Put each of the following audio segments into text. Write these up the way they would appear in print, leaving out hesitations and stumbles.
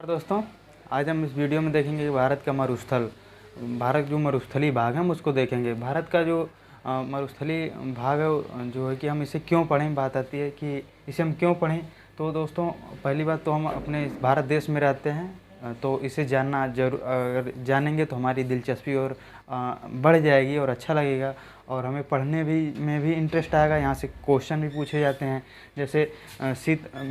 दोस्तों, आज हम इस वीडियो में देखेंगे कि भारत का मरुस्थल, भारत जो मरुस्थलीय भाग है हम उसको देखेंगे। भारत का जो मरुस्थलीय भाग है जो है कि हम इसे क्यों पढ़ें, बात आती है कि इसे हम क्यों पढ़ें। तो दोस्तों, पहली बात तो हम अपने इस भारत देश में रहते हैं, तो इसे जानना जरूर, अगर जानेंगे तो हमारी दिलचस्पी और बढ़ जाएगी और अच्छा लगेगा और हमें पढ़ने में भी इंटरेस्ट आएगा। यहाँ से क्वेश्चन भी पूछे जाते हैं। जैसे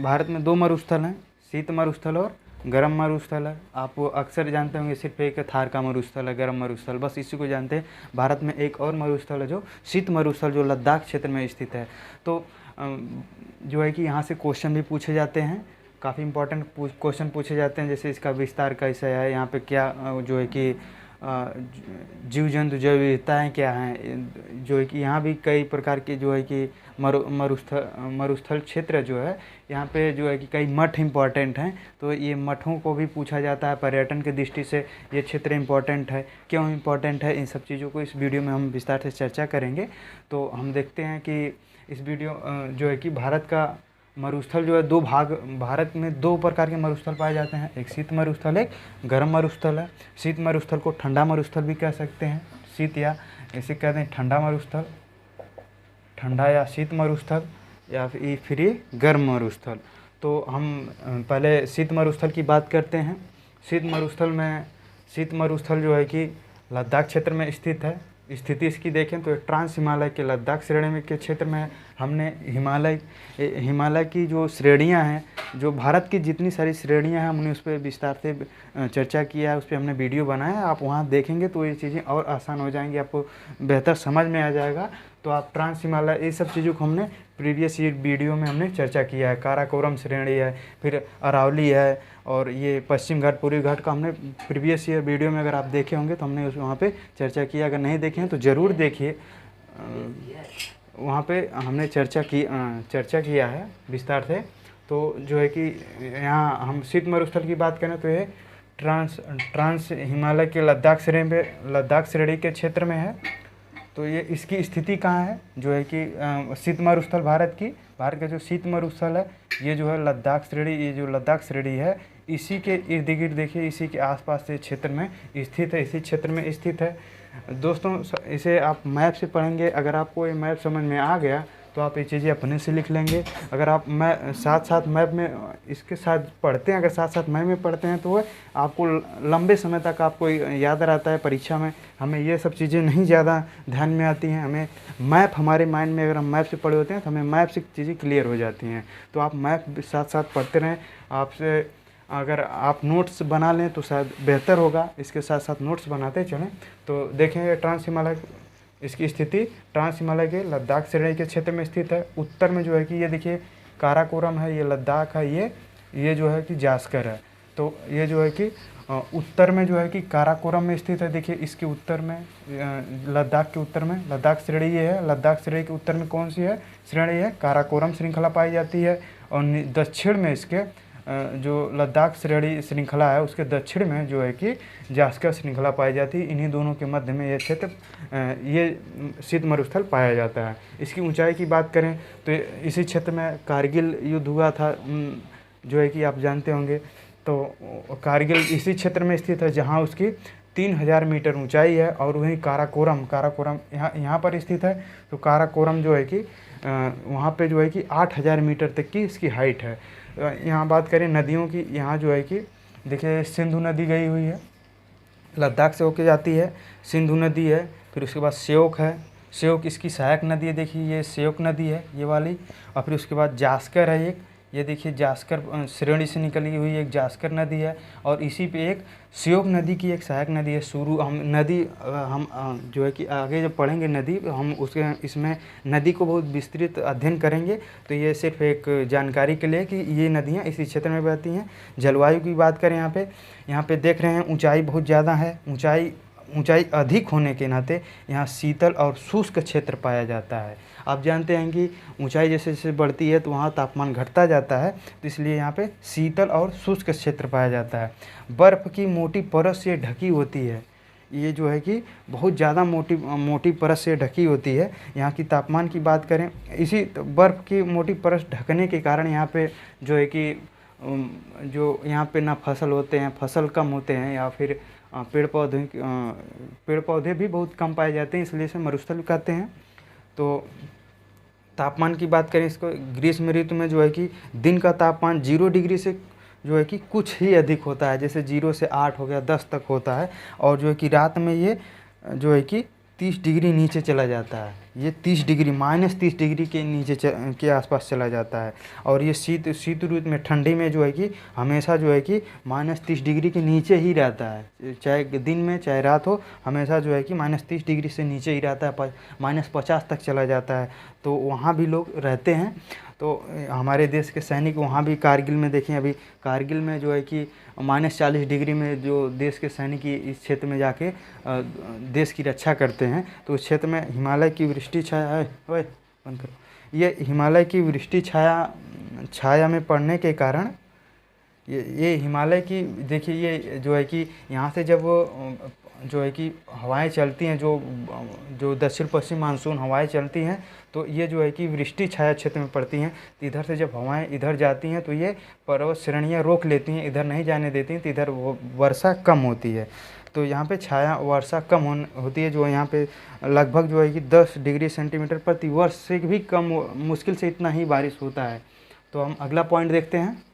भारत में 2 मरुस्थल हैं, शीत मरुस्थल और गर्म मरुस्थल है। आप अक्सर जानते होंगे सिर्फ एक थार का मरुस्थल है, गर्म मरुस्थल, बस इसी को जानते हैं। भारत में एक और मरुस्थल है जो शीत मरुस्थल, जो लद्दाख क्षेत्र में स्थित है। तो जो है कि यहाँ से क्वेश्चन भी पूछे जाते हैं, काफ़ी इंपॉर्टेंट क्वेश्चन पूछे जाते हैं। जैसे इसका विस्तार कैसा है, यहाँ पे क्या जो है कि जीव जंतु जैव विविधताएँ क्या हैं, जो है कि यहाँ भी कई प्रकार के जो है कि मरुस्थल क्षेत्र जो है, यहाँ पे जो है कि कई मठ इम्पॉर्टेंट हैं। तो ये मठों को भी पूछा जाता है। पर्यटन की दृष्टि से ये क्षेत्र इम्पॉर्टेंट है, क्यों इम्पॉर्टेंट है, इन सब चीज़ों को इस वीडियो में हम विस्तार से चर्चा करेंगे। तो हम देखते हैं कि इस वीडियो जो है कि भारत का मरुस्थल जो है 2 भाग, भारत में 2 प्रकार के मरुस्थल पाए जाते हैं, एक शीत मरुस्थल, एक गर्म मरुस्थल है। शीत मरुस्थल को ठंडा मरुस्थल भी कह सकते हैं, शीत या इसे कहते हैं ठंडा मरुस्थल, ठंडा या शीत मरुस्थल, या फिर ये गर्म मरुस्थल। तो हम पहले शीत मरुस्थल की बात करते हैं। शीत मरुस्थल जो है कि लद्दाख क्षेत्र में स्थित है। स्थिति इसकी देखें तो ट्रांस हिमालय के लद्दाख श्रेणी में के क्षेत्र में है। हमने हिमालय की जो श्रेणियां हैं, जो भारत की जितनी सारी श्रेणियां हैं, हमने उस पर विस्तार से चर्चा किया है, उस पर हमने वीडियो बनाया है। आप वहां देखेंगे तो ये चीज़ें और आसान हो जाएंगी, आपको बेहतर समझ में आ जाएगा। तो आप ट्रांस हिमालय, ये सब चीज़ों को हमने प्रीवियस ईयर वीडियो में हमने चर्चा किया है। काराकोरम श्रेणी है, फिर अरावली है, और ये पश्चिम घाट, पूर्वी घाट का हमने प्रीवियस ईयर वीडियो में अगर आप देखे होंगे तो हमने वहाँ पे चर्चा किया। अगर नहीं देखे हैं तो ज़रूर देखिए, वहाँ पे हमने चर्चा किया है विस्तार से। तो जो है कि यहाँ हम शीत मरुस्थल की बात करें तो ये ट्रांस हिमालय के लद्दाख श्रेणी के क्षेत्र में है। तो ये इसकी स्थिति कहाँ है, जो है कि शीत मरुस्थल भारत का जो शीत मरुस्थल है, ये जो है लद्दाख श्रेणी, ये जो लद्दाख श्रेणी है, इसी के इर्द गिर्द देखिए, इसी के आसपास से क्षेत्र में स्थित है, इसी क्षेत्र में स्थित है। दोस्तों, इसे आप मैप से पढ़ेंगे। अगर आपको ये मैप समझ में आ गया तो आप ये चीज़ें अपने से लिख लेंगे। अगर आप साथ साथ मैप में इसके साथ पढ़ते हैं, अगर साथ साथ मैप में पढ़ते हैं तो आपको लंबे समय तक आपको याद रहता है। परीक्षा में हमें ये सब चीज़ें नहीं ज़्यादा ध्यान में आती हैं। हमें मैप, हमारे माइंड में अगर हम मैप से पढ़े होते हैं तो हमें मैप से चीज़ें क्लियर हो जाती हैं। तो आप मैप साथ साथ पढ़ते रहें। आपसे अगर आप नोट्स बना लें तो शायद बेहतर होगा, इसके साथ साथ नोट्स बनाते चलें। तो देखेंगे ट्रांस हिमालय, इसकी स्थिति ट्रांस हिमालय के लद्दाख श्रेणी के क्षेत्र में स्थित है। उत्तर में जो है कि ये देखिए काराकोरम है, ये लद्दाख है, ये जो है कि जास्कर है। तो ये जो है कि उत्तर में जो है कि काराकोरम में स्थित है। देखिए इसके उत्तर में, लद्दाख के उत्तर में लद्दाख श्रेणी ये है। लद्दाख श्रेणी के उत्तर में कौन सी है श्रेणी है, काराकोरम श्रृंखला पाई जाती है। और दक्षिण में इसके जो लद्दाख श्रृंखला है, उसके दक्षिण में जो है कि जास्कर श्रृंखला पाई जाती है। इन्हीं दोनों के मध्य में ये क्षेत्र, ये शीत मरुस्थल पाया जाता है। इसकी ऊंचाई की बात करें तो इसी क्षेत्र में कारगिल युद्ध हुआ था, जो है कि आप जानते होंगे। तो कारगिल इसी क्षेत्र में स्थित है, जहाँ उसकी 3000 मीटर ऊंचाई है। और वहीं काराकोरम यहाँ पर स्थित है। तो काराकोरम जो है कि वहाँ पे जो है कि 8000 मीटर तक की इसकी हाइट है। यहाँ बात करें नदियों की, यहाँ जो है कि देखिए सिंधु नदी गई हुई है, लद्दाख से होके जाती है, सिंधु नदी है। फिर उसके बाद श्योक है, श्योक इसकी सहायक नदी है, देखिए ये श्योक नदी है ये वाली। और फिर उसके बाद जास्कर है एक, ये देखिए जास्कर श्रेणी से निकली हुई एक जास्कर नदी है। और इसी पे एक श्योक नदी की एक सहायक नदी है सुरू। हम जो है कि आगे जब पढ़ेंगे नदी, हम उसके इसमें नदी को बहुत विस्तृत अध्ययन करेंगे। तो ये सिर्फ एक जानकारी के लिए कि ये नदियाँ इसी क्षेत्र में बहती हैं। जलवायु की बात करें, यहाँ पे देख रहे हैं ऊंचाई बहुत ज़्यादा है। ऊंचाई अधिक होने के नाते यहाँ शीतल और शुष्क क्षेत्र पाया जाता है। आप जानते हैं कि ऊंचाई जैसे जैसे बढ़ती है तो वहाँ तापमान घटता जाता है, तो इसलिए यहाँ पे शीतल और शुष्क क्षेत्र पाया जाता है। बर्फ़ की मोटी परत से ढकी होती है, ये जो है कि बहुत ज़्यादा मोटी परत से ढकी होती है। यहाँ की तापमान की बात करें, इसी बर्फ़ की मोटी परत ढकने के कारण यहाँ पे जो है कि जो यहाँ पे ना फसल होते हैं, फसल कम होते हैं, या फिर पेड़ पौधे भी बहुत कम पाए जाते हैं, इसलिए इसे मरुस्थल कहते हैं। तो तापमान की बात करें, इसको ग्रीष्म ऋतु में जो है कि दिन का तापमान 0 डिग्री से जो है कि कुछ ही अधिक होता है, जैसे 0 से 8 हो गया, 10 तक होता है। और जो है कि रात में ये जो है कि 30 डिग्री नीचे चला जाता है, ये 30 डिग्री -30 डिग्री के नीचे के आसपास चला जाता है। और ये शीत ऋतु में, ठंडी में जो है कि हमेशा जो है कि -30 डिग्री के नीचे ही रहता है, चाहे दिन में चाहे रात हो, हमेशा जो है कि -30 डिग्री से नीचे ही रहता है, -50 तक चला जाता है। तो वहाँ भी लोग रहते हैं। तो हमारे देश के सैनिक वहाँ भी कारगिल में देखें, अभी कारगिल में जो है कि -40 डिग्री में जो देश के सैनिक इस क्षेत्र में जाके देश की रक्षा करते हैं। तो उस क्षेत्र में हिमालय की वृष्टि छाया है, ओए बंद करो, ये हिमालय की वृष्टि छाया में पड़ने के कारण ये हिमालय की, देखिए ये जो है कि यहाँ से जब जो है कि हवाएं चलती हैं, जो दक्षिण पश्चिम मानसून हवाएं चलती हैं, तो ये जो है कि वृष्टि छाया क्षेत्र में पड़ती हैं। तो इधर से जब हवाएं इधर जाती हैं तो ये पर्वत श्रेणियाँ रोक लेती हैं, इधर नहीं जाने देती हैं, तो इधर वर्षा कम होती है। तो यहाँ पे छाया वर्षा कम होती है, जो यहाँ पे लगभग जो है कि 10 डिग्री सेंटीमीटर प्रति वर्ष से भी कम, मुश्किल से इतना ही बारिश होता है। तो हम अगला पॉइंट देखते हैं।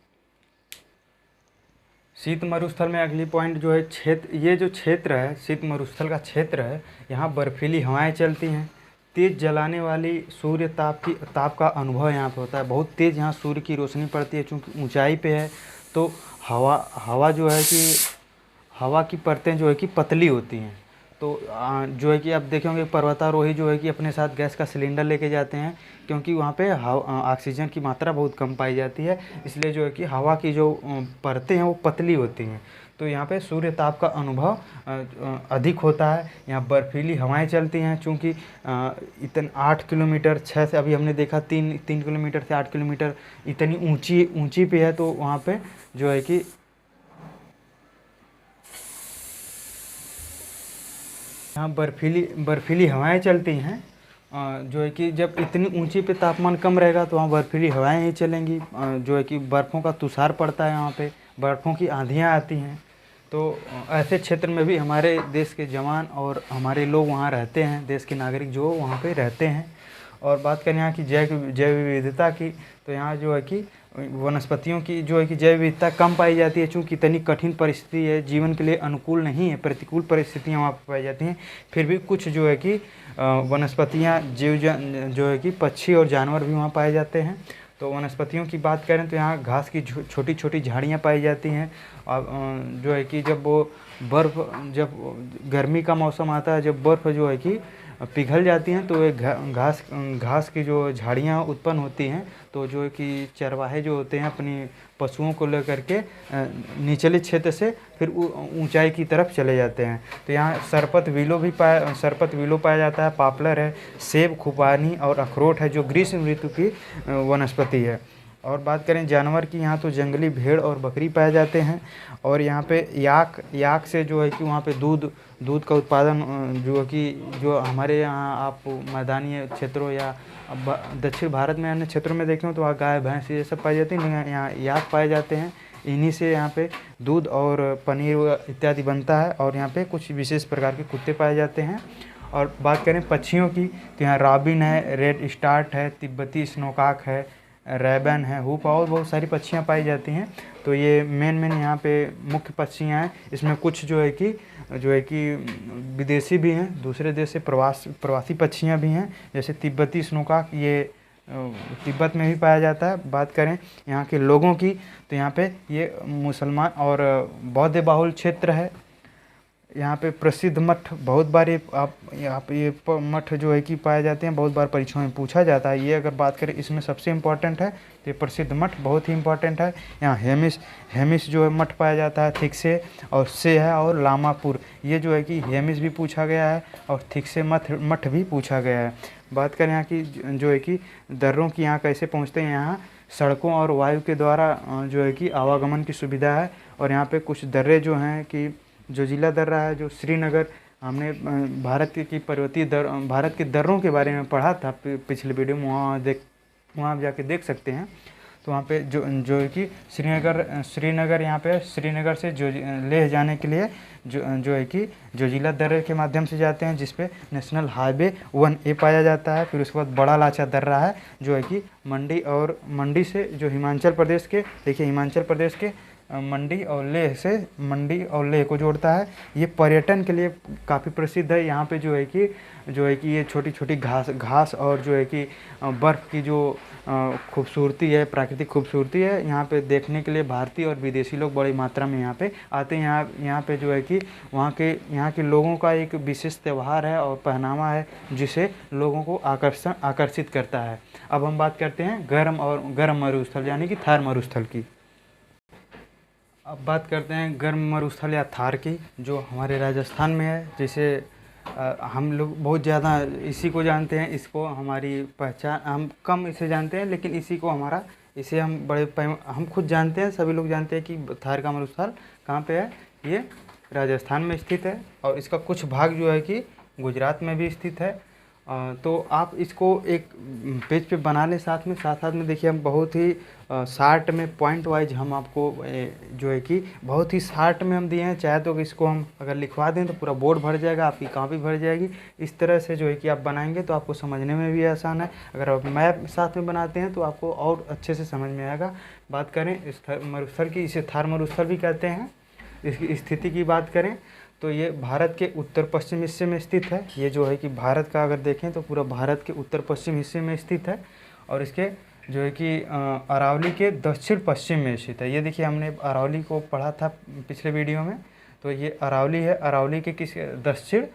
शीत मरुस्थल में अगली पॉइंट जो है क्षेत्र, ये जो क्षेत्र है शीत मरुस्थल का क्षेत्र है, यहाँ बर्फीली हवाएं चलती हैं, तेज़ जलाने वाली सूर्य ताप का अनुभव यहाँ पे होता है। बहुत तेज़ यहाँ सूर्य की रोशनी पड़ती है, चूँकि ऊंचाई पे है, तो हवा जो है कि हवा की परतें जो है कि पतली होती हैं। तो जो है कि आप देखेंगे पर्वतारोही जो है कि अपने साथ गैस का सिलेंडर लेके जाते हैं, क्योंकि वहाँ पे ऑक्सीजन की मात्रा बहुत कम पाई जाती है, इसलिए जो है कि हवा की जो परतें हैं वो पतली होती हैं। तो यहाँ पे सूर्य ताप का अनुभव अधिक होता है। यहाँ बर्फीली हवाएं चलती हैं, चूँकि इतने 8 किलोमीटर 6 से, अभी हमने देखा 3 किलोमीटर से 8 किलोमीटर इतनी ऊंची पे है, तो वहाँ पे जो है कि यहाँ बर्फीली हवाएं चलती हैं। जो है कि जब इतनी ऊंची पे तापमान कम रहेगा तो वहाँ बर्फीली हवाएं ही चलेंगी। जो है कि बर्फ़ों का तुषार पड़ता है, यहाँ पे बर्फ़ों की आंधियाँ आती हैं। तो ऐसे क्षेत्र में भी हमारे देश के जवान और हमारे लोग वहाँ रहते हैं, देश के नागरिक जो वहाँ पे रहते हैं। और बात करें यहाँ की जैव विविधता की, तो यहाँ जो है कि वनस्पतियों की जो है कि जैव विविधता कम पाई जाती है, चूँकि इतनी कठिन परिस्थिति है, जीवन के लिए अनुकूल नहीं है, प्रतिकूल परिस्थितियाँ वहाँ पर पाई जाती हैं। फिर भी कुछ जो है कि वनस्पतियाँ जो है कि पक्षी और जानवर भी वहाँ पाए जाते हैं। तो वनस्पतियों की बात करें तो यहाँ घास की छोटी छोटी झाड़ियाँ पाई जाती हैं। और जो है कि जब गर्मी का मौसम आता है, जब बर्फ़ जो है कि पिघल जाती हैं, तो एक घास की जो झाड़ियाँ उत्पन्न होती हैं, तो जो है कि चरवाहे जो होते हैं अपनी पशुओं को लेकर के निचले क्षेत्र से फिर ऊंचाई की तरफ चले जाते हैं। तो यहाँ सरपत विलो पाया जाता है, पापलर है, सेब, खुबानी और अखरोट है, जो ग्रीष्म ऋतु की वनस्पति है। और बात करें जानवर की, यहाँ तो जंगली भेड़ और बकरी पाए जाते हैं। और यहाँ पे याक से जो है कि वहाँ पे दूध का उत्पादन जो हमारे यहाँ आप मैदानी क्षेत्रों या दक्षिण भारत में अन्य क्षेत्रों में देखें तो वहाँ गाय भैंस ये सब पाई जाती हैं, यहाँ याक पाए जाते हैं। इन्हीं से यहाँ पे दूध और पनीर इत्यादि बनता है। और यहाँ पे कुछ विशेष प्रकार के कुत्ते पाए जाते हैं। और बात करें पक्षियों की, तो यहाँ रॉबिन है, रेड स्टार्ट है, तिब्बती स्नोकॉक है, रेबन है, हुप और बहुत सारी पक्षियाँ पाई जाती हैं। तो ये मेन यहाँ पे मुख्य पक्षियाँ हैं। इसमें कुछ जो है कि विदेशी भी हैं, दूसरे देश से प्रवासी पक्षियाँ भी हैं, जैसे तिब्बती स्नोकॉक, ये तिब्बत में भी पाया जाता है। बात करें यहाँ के लोगों की, तो यहाँ पे ये मुसलमान और बौद्ध बाहुल क्षेत्र है। यहाँ पे प्रसिद्ध मठ बहुत बार यहाँ पे ये मठ जो है कि पाए जाते हैं, बहुत बार परीक्षाओं में पूछा जाता है। ये अगर बात करें इसमें सबसे इम्पोर्टेंट है, तो ये प्रसिद्ध मठ बहुत ही इम्पोर्टेंट है। यहाँ हेमिस जो है मठ पाया जाता है, थिकसे और से है, और लामापुर, ये जो है कि हेमिस भी पूछा गया है और थिकसे मठ भी पूछा गया है। बात करें यहाँ की जो है कि दर्रों की, यहाँ कैसे पहुँचते हैं, यहाँ सड़कों और वायु के द्वारा जो है कि आवागमन की सुविधा है। और यहाँ पे कुछ दर्रे जो हैं कि जो जिला दर्रा है, जो श्रीनगर, हमने भारत के दर्रों के बारे में पढ़ा था पिछले वीडियो में, वहाँ आप जाके देख सकते हैं। तो वहाँ पे जो है कि श्रीनगर यहाँ पे श्रीनगर से जो लेह जाने के लिए जो है कि जोजिला दर्रे के माध्यम से जाते हैं, जिस पे नेशनल हाईवे 1A पाया जाता है। फिर उसके बाद बड़ा लाचा दर्रा है जो है कि मंडी से जो हिमाचल प्रदेश के, देखिए हिमाचल प्रदेश के मंडी और लेह को जोड़ता है। ये पर्यटन के लिए काफ़ी प्रसिद्ध है। यहाँ पे जो है कि ये छोटी छोटी घास और जो है कि बर्फ़ की जो खूबसूरती है, प्राकृतिक खूबसूरती है, यहाँ पे देखने के लिए भारतीय और विदेशी लोग बड़ी मात्रा में यहाँ पे आते हैं। यहाँ पे जो है कि यहाँ के लोगों का एक विशेष त्यौहार है और पहनावा है जिसे लोगों को आकर्षित करता है। अब हम बात करते हैं गर्म मरुस्थल यानी कि थार मरुस्थल की। अब बात करते हैं गर्म मरुस्थल या थार की, जो हमारे राजस्थान में है। जैसे हम लोग बहुत ज़्यादा इसी को जानते हैं, इसको हमारी पहचान, हम कम इसे जानते हैं, लेकिन इसे हम हम खुद जानते हैं, सभी लोग जानते हैं कि थार का मरुस्थल कहाँ पे है। ये राजस्थान में स्थित है और इसका कुछ भाग जो है कि गुजरात में भी स्थित है। तो आप इसको एक पेज पे बना लें साथ में देखिए, हम बहुत ही शार्ट में पॉइंट वाइज हम आपको जो है कि बहुत ही शार्ट में हम दिए हैं। चाहे तो इसको हम अगर लिखवा दें तो पूरा बोर्ड भर जाएगा, आपकी कॉपी भर जाएगी। इस तरह से जो है कि आप बनाएंगे तो आपको समझने में भी आसान है। अगर आप मैप साथ में बनाते हैं तो आपको और अच्छे से समझ में आएगा। बात करें इस मरुस्थल की, इसे थार मरुस्थल भी कहते हैं। इसकी स्थिति की बात करें तो ये भारत के उत्तर पश्चिम हिस्से में स्थित है। ये जो है कि भारत का अगर देखें तो पूरा भारत के उत्तर पश्चिम हिस्से में स्थित है और इसके जो है कि अरावली के दक्षिण पश्चिम में स्थित है। ये देखिए, हमने अरावली को पढ़ा था पिछले वीडियो में, तो ये अरावली है। अरावली के किस दक्षिण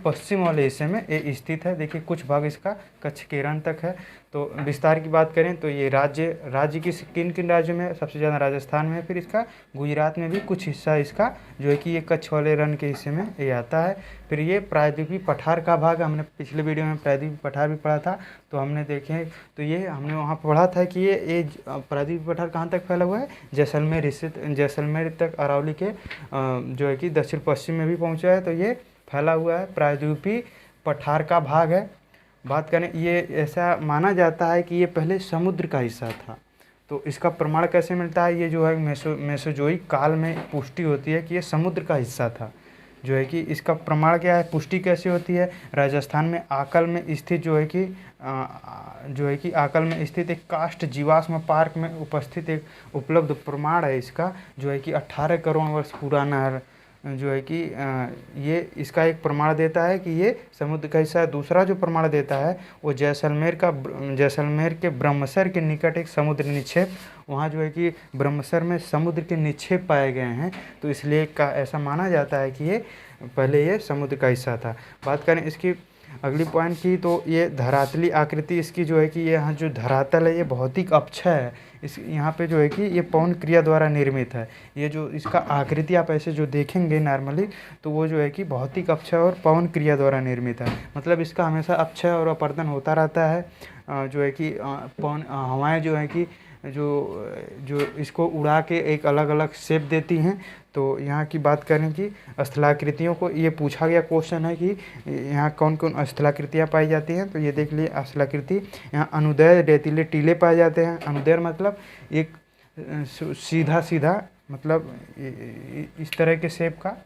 पश्चिम वाले हिस्से में ये स्थित है। देखिए कुछ भाग इसका कच्छ केरन तक है। तो विस्तार की बात करें तो ये राज्य किन राज्यों में, सबसे ज़्यादा राजस्थान में, फिर इसका गुजरात में भी कुछ हिस्सा इसका जो है कि ये कच्छ वाले रण के हिस्से में ये आता है। फिर ये प्रायद्वीपीय पठार का भाग, हमने पिछले वीडियो में प्रायद्वीपीय पठार भी पढ़ा था, तो हमने देखे तो ये हमने वहाँ पढ़ा था कि ये प्रायद्वीपीय पठार कहाँ तक फैला हुआ है, जैसलमेर तक अरावली के जो है कि दक्षिण पश्चिम में भी पहुँचा है। तो ये फैला हुआ है, प्रायद्वीपीय पठार का भाग है। बात करें, ये ऐसा माना जाता है कि ये पहले समुद्र का हिस्सा था। तो इसका प्रमाण कैसे मिलता है, ये जो है मेसोजोइक काल में पुष्टि होती है कि ये समुद्र का हिस्सा था। जो है कि इसका प्रमाण क्या है, पुष्टि कैसे होती है, राजस्थान में आकल में स्थित आकल में स्थित एक काष्ठ जीवाश्म पार्क में उपस्थित एक उपलब्ध प्रमाण है इसका, जो है कि 18 करोड़ वर्ष पुराना है। जो है कि ये इसका एक प्रमाण देता है कि ये समुद्र का हिस्सा है। दूसरा जो प्रमाण देता है वो जैसलमेर के ब्रह्मसर के निकट एक समुद्र निक्षेप, वहाँ जो है कि ब्रह्मसर में समुद्र के निक्षेप पाए गए हैं, तो इसलिए ऐसा माना जाता है कि ये पहले ये समुद्र का हिस्सा था। बात करें इसकी अगली पॉइंट की, तो ये धरातली आकृति इसकी जो है कि ये यहाँ जो धरातल है ये भौतिक अक्षय है। इस यहाँ पे जो है कि ये पवन क्रिया द्वारा निर्मित है। ये जो इसका आकृति आप ऐसे जो देखेंगे नॉर्मली, तो वो जो है कि भौतिक अक्षय और पवन क्रिया द्वारा निर्मित है। मतलब इसका हमेशा अक्षय और अपवर्तन होता रहता है। जो है कि पवन हवाएं जो है कि जो इसको उड़ा के एक अलग अलग शेप देती हैं। तो यहाँ की बात करें कि स्थलाकृतियों को, ये पूछा गया क्वेश्चन है कि यहाँ कौन कौन स्थलाकृतियाँ पाई जाती हैं, तो ये देख लिए स्थलाकृति। यहाँ अनुदैर्ध्य रेतीले टीले पाए जाते हैं। अनुदैर्ध्य मतलब एक सीधा मतलब इस तरह के शेप का,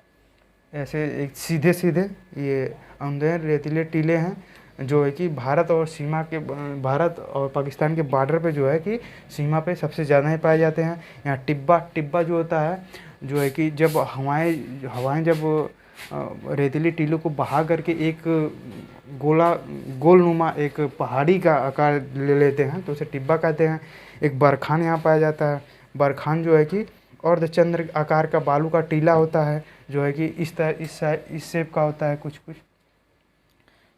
ऐसे एक सीधे ये अनुदैर्ध्य रेतीले टीले हैं, जो है कि भारत और पाकिस्तान के बॉर्डर पे जो है कि सीमा पे सबसे ज़्यादा ही पाए जाते हैं। यहाँ टिब्बा जो होता है, जो है कि जब हवाएं जब रेतीली टीलों को बहा करके एक गोलनुमा एक पहाड़ी का आकार ले लेते हैं, तो उसे टिब्बा कहते हैं। एक बरखान यहाँ पाया जाता है। बरखान जो है कि अर्धचंद्र आकार का बालू का टीला होता है, जो है कि इस शेप का होता है कुछ,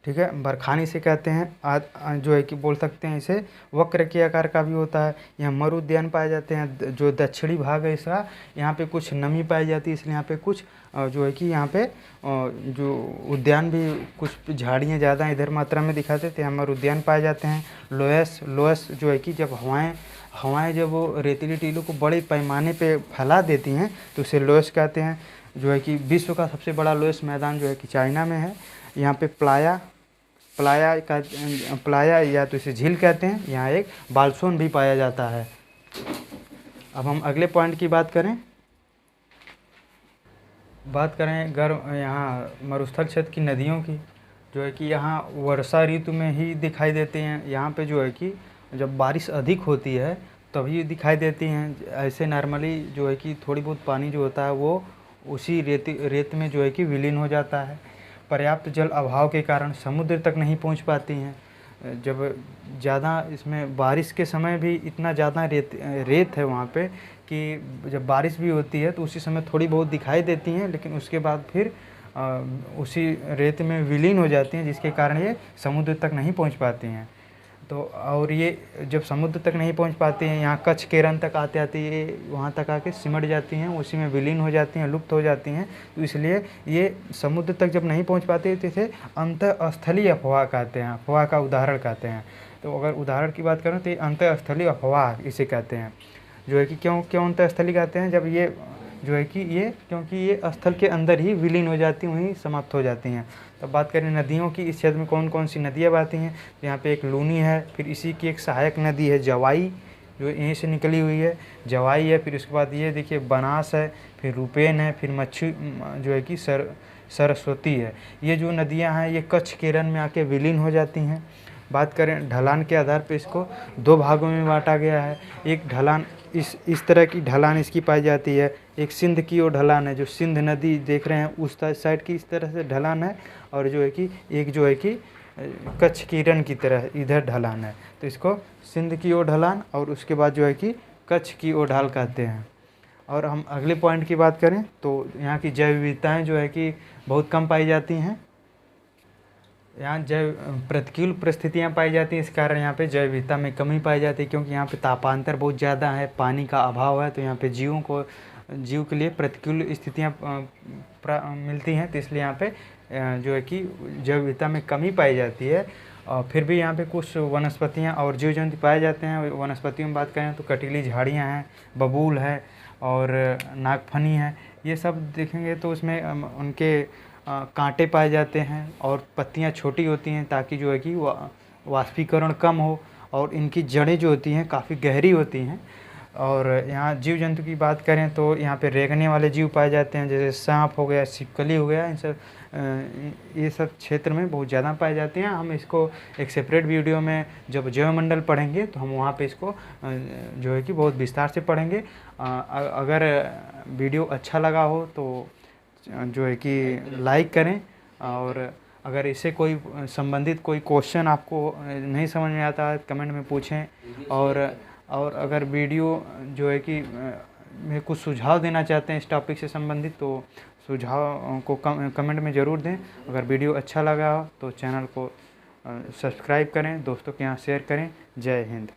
ठीक है। बरखानी से कहते हैं। जो है कि बोल सकते हैं इसे वक्र के आकार का भी होता है। यहाँ मरु उद्यान पाए जाते हैं, जो दक्षिणी भाग है इसका, यहाँ पे कुछ नमी पाई जाती है, इसलिए यहाँ पे कुछ जो है कि यहाँ पे जो उद्यान भी कुछ झाड़ियाँ ज़्यादा इधर मात्रा में दिखाते थे, यहाँ मरु उद्यान पाए जाते हैं। लोयस जो है कि जब हवाएं जब वो रेतीली टीलों को बड़े पैमाने पे फैला देती हैं तो उसे लोयस कहते हैं। जो है कि विश्व का सबसे बड़ा लोयस मैदान जो है कि चाइना में है। यहाँ पे प्लाया या तो इसे झील कहते हैं। यहाँ एक बालसोन भी पाया जाता है। अब हम अगले पॉइंट की बात करें गर्म यहाँ मरुस्थल क्षेत्र की नदियों की, जो है कि यहाँ वर्षा ऋतु में ही दिखाई देती हैं। यहाँ पे जो है कि जब बारिश अधिक होती है तभी दिखाई देती हैं। ऐसे नॉर्मली जो है कि थोड़ी बहुत पानी जो होता है वो उसी रेत में जो है कि विलीन हो जाता है। पर्याप्त जल अभाव के कारण समुद्र तक नहीं पहुँच पाती हैं। जब ज़्यादा इसमें बारिश के समय भी इतना ज़्यादा रेत है वहाँ पे कि जब बारिश भी होती है तो उसी समय थोड़ी बहुत दिखाई देती हैं, लेकिन उसके बाद फिर उसी रेत में विलीन हो जाती हैं, जिसके कारण ये समुद्र तक नहीं पहुँच पाती हैं। तो और ये जब समुद्र तक नहीं पहुँच पाती हैं, यहाँ कच्छ केरन तक आती ये वहाँ तक आके सिमट जाती हैं, उसी में विलीन हो जाती हैं, लुप्त हो जाती हैं। तो इसलिए ये समुद्र तक जब नहीं पहुँच पाती तो इसे अंतःस्थलीय अफवाह कहते हैं, अफवाह का उदाहरण कहते हैं। तो अगर उदाहरण की बात करें तो ये अंतःस्थलीय अफवाह इसे कहते हैं, जो है कि क्यों अंतःस्थलीय कहते हैं, जब ये जो है कि ये क्योंकि ये स्थल के अंदर ही विलीन हो जाती हैं, वहीं समाप्त हो जाती हैं। तो बात करें नदियों की, इस क्षेत्र में कौन कौन सी नदियाँ बहती हैं, तो यहाँ पे एक लूनी है, फिर इसी की एक सहायक नदी है जवाई, जो यहीं से निकली हुई है, जवाई है। फिर उसके बाद ये देखिए बनास है, फिर रूपेन है, फिर मच्छी जो है कि सरस्वती है। ये जो नदियाँ हैं ये कच्छ केरन में आके विलीन हो जाती हैं। बात करें ढलान के आधार पर इसको दो भागों में बांटा गया है। एक ढलान इस तरह की ढलान इसकी पाई जाती है। एक सिंध की ओर ढलान है, जो सिंध नदी देख रहे हैं उस साइड की इस तरह से ढलान है, और जो है कि एक जो है कि कच्छ केरन की तरह इधर ढलान है। तो इसको सिंध की ओर ढलान और उसके बाद जो है कि कच्छ की ओर ढाल कहते हैं। और हम अगले पॉइंट की बात करें तो यहाँ की जैव विविधताएँ जो है कि बहुत कम पाई जाती हैं। यहाँ जैव प्रतिकूल परिस्थितियाँ पाई जाती हैं, इस कारण यहाँ पे जैव विविधता में कमी पाई जाती है, क्योंकि यहाँ पे तापांतर बहुत ज़्यादा है, पानी का अभाव है। तो यहाँ पे जीव के लिए प्रतिकूल स्थितियाँ मिलती हैं, तो इसलिए यहाँ पे जो है कि जैव विविधता में कमी पाई जाती है। और फिर भी यहाँ पे कुछ वनस्पतियाँ और जीव जंतु पाए जाते हैं। वनस्पतियों में बात करें तो कटीली झाड़ियाँ हैं, बबूल है और नागफनी है। ये सब देखेंगे तो उसमें उनके कांटे पाए जाते हैं और पत्तियां छोटी होती हैं, ताकि जो है कि वाष्पीकरण कम हो, और इनकी जड़ें जो होती हैं काफ़ी गहरी होती हैं। और यहाँ जीव जंतु की बात करें तो यहाँ पे रेंगने वाले जीव पाए जाते हैं, जैसे सांप हो गया, छिपकली हो गया, ये सब क्षेत्र में बहुत ज़्यादा पाए जाते हैं। हम इसको एक सेपरेट वीडियो में जब जैवमंडल पढ़ेंगे तो हम वहाँ पे इसको जो है कि बहुत विस्तार से पढ़ेंगे। अगर वीडियो अच्छा लगा हो तो जो है कि लाइक करें, और अगर इससे कोई संबंधित कोई क्वेश्चन आपको नहीं समझ में आता है कमेंट में पूछें। और अगर वीडियो जो है कि में कुछ सुझाव देना चाहते हैं इस टॉपिक से संबंधित, तो सुझाव को कमेंट में ज़रूर दें। अगर वीडियो अच्छा लगा हो तो चैनल को सब्सक्राइब करें, दोस्तों के यहाँ शेयर करें। जय हिंद।